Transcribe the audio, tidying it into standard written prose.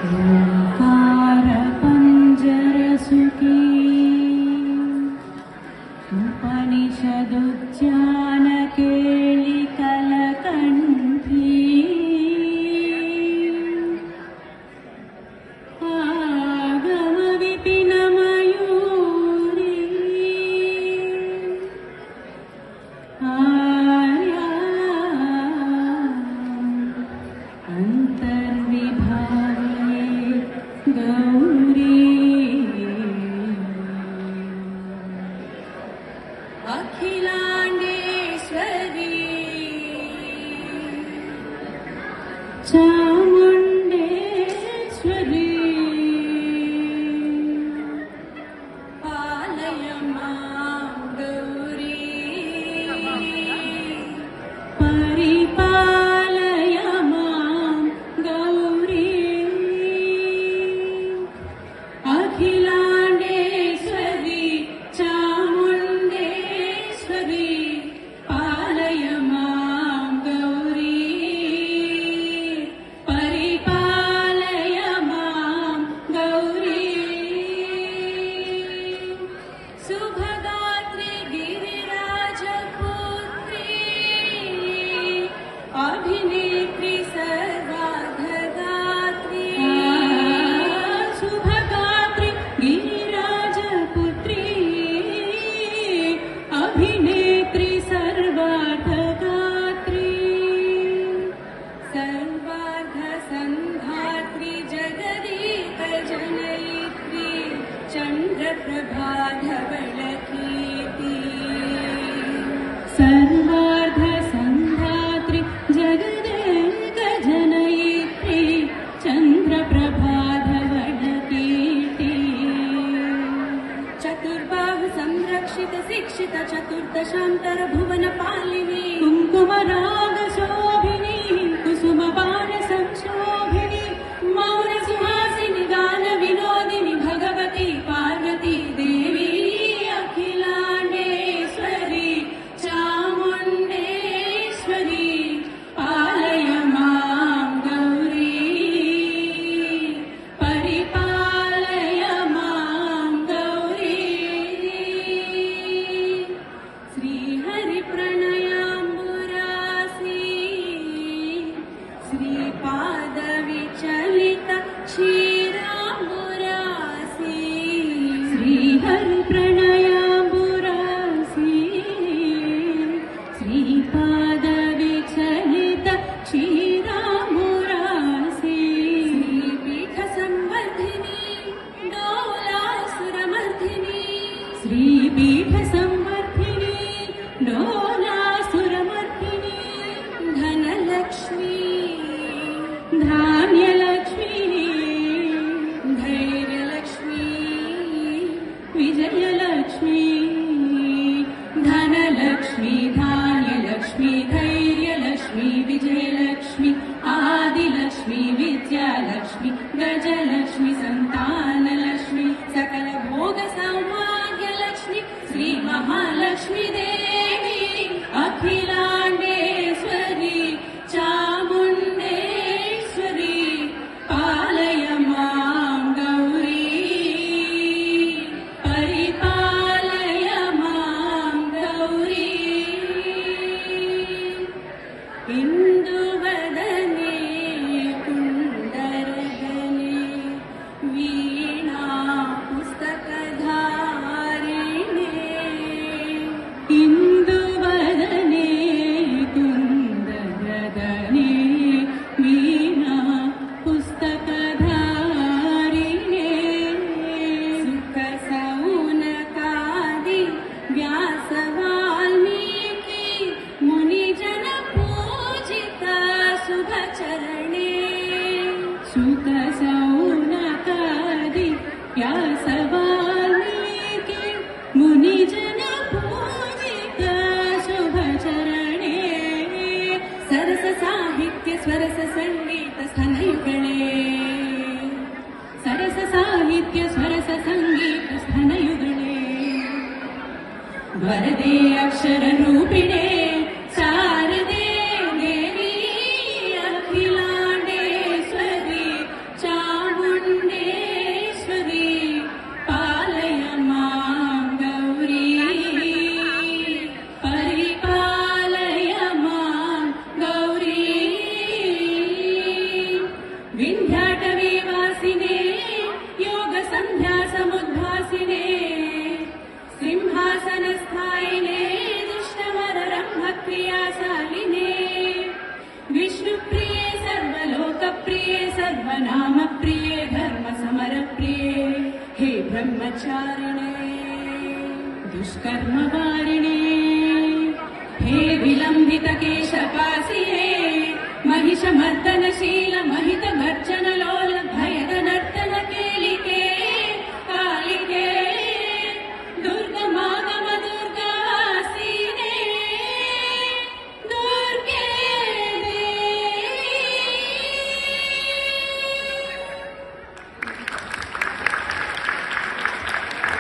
ओंकार पंजरसुखी उपनिषदुच्चान केळि कलकंठी आगम विपिन मयूरी आर्या अंतर्विभागे गौरी अखिलांडेश्वरी चामुंडेश्वरी पालय मां गौरी परिपालय मां गौरी अखिलांडेश्वरी चामुंडेश्वरी पालय मां गौरी परिपालय मां गौरी शुभगात्री गिरिराजपुत्री अभिनेत्री सर्वार्धगात्री शुभगात्री गिरिराजपुत्री अभिनेत्री सर्वार्धगात्री सर्वार्धसंधात्री जगदीक जनयित्री चंद्रप्रभा धवलकीर्ति सर्वार्धसंधात्री जगदेक जनयित्री चंद्रप्रभा धवलकीर्ति चतुर्बाहु संरक्षित शिक्षित चतुर्दशांतर भुवन पालिनी कुंकुम राग शोभिनी कुसुम बाण संशोभिनी मौन सुहासिनी गान विनोदिनी भगवती पार्वती देवी अखिलांडेश्वरी चामुंडेश्वरी पालय मां गौरी परिपालय मां गौरी श्रीहरि प्रणयाम्बुरासी श्रीपाद विचलित क्षीराम्बुरासी श्रीहरि प्रणयाम्बुरासी श्रीपाद विचलित क्षीराम्बुरासी श्रीपीठ संवर्धिनी डोलासुरमर्दिनी श्रीपीठ संवर्धिनी डोलासुरमर्दिनी धनलक्ष्मी धान्यलक्ष्मी धैर्यलक्ष्मी विजयलक्ष्मी धनलक्ष्मी धान्यलक्ष्मी धैर्यलक्ष्मी विजयलक्ष्मी आदिलक्ष्मी विद्यालक्ष्मी गजलक्ष्मी संतानलक्ष्मी सकल भोग सौभाग्यलक्ष्मी श्री महालक्ष्मी देवी अखिलांडेश्वरी चामुंडेश्वरी पालय मां गौरी परिपालय मां गौरी इंदुवदने कुंडरगने वीणा पुस्तकधारिणे इंदुवदने कुंडरगने वीणा पुस्तकधारिणे सुखसौनकादि व्यास वाल्मीकि मुनिजन पूजिता शुभचरणे सुखसौनकादि व्यास वाल्मीकि मुनिजन पूजिता शुभचरणे सरस साहित्य स्वरस संगीत स्तनयुगणे सरस साहित्य स्वरस संगीत स्तनयुगणे वरदे अक्षर रूपिणे शारदे देवी अखिलांडेश्वरी चामुंडेश्वरी जटाटवीवासिने योग संध्या समुद्भासिने सिंहासनस्थायिने दुष्टमररम्भक्रियाशालिने विष्णुप्रिये सर्वलोकप्रिये सर्वनामप्रिये धर्मसमरप्रिये हे ब्रह्मचारिणे दुष्कर्मवारिणे हे विलम्बितकेशपासिने महिषमर्दनशील महितगर्जनलोल भय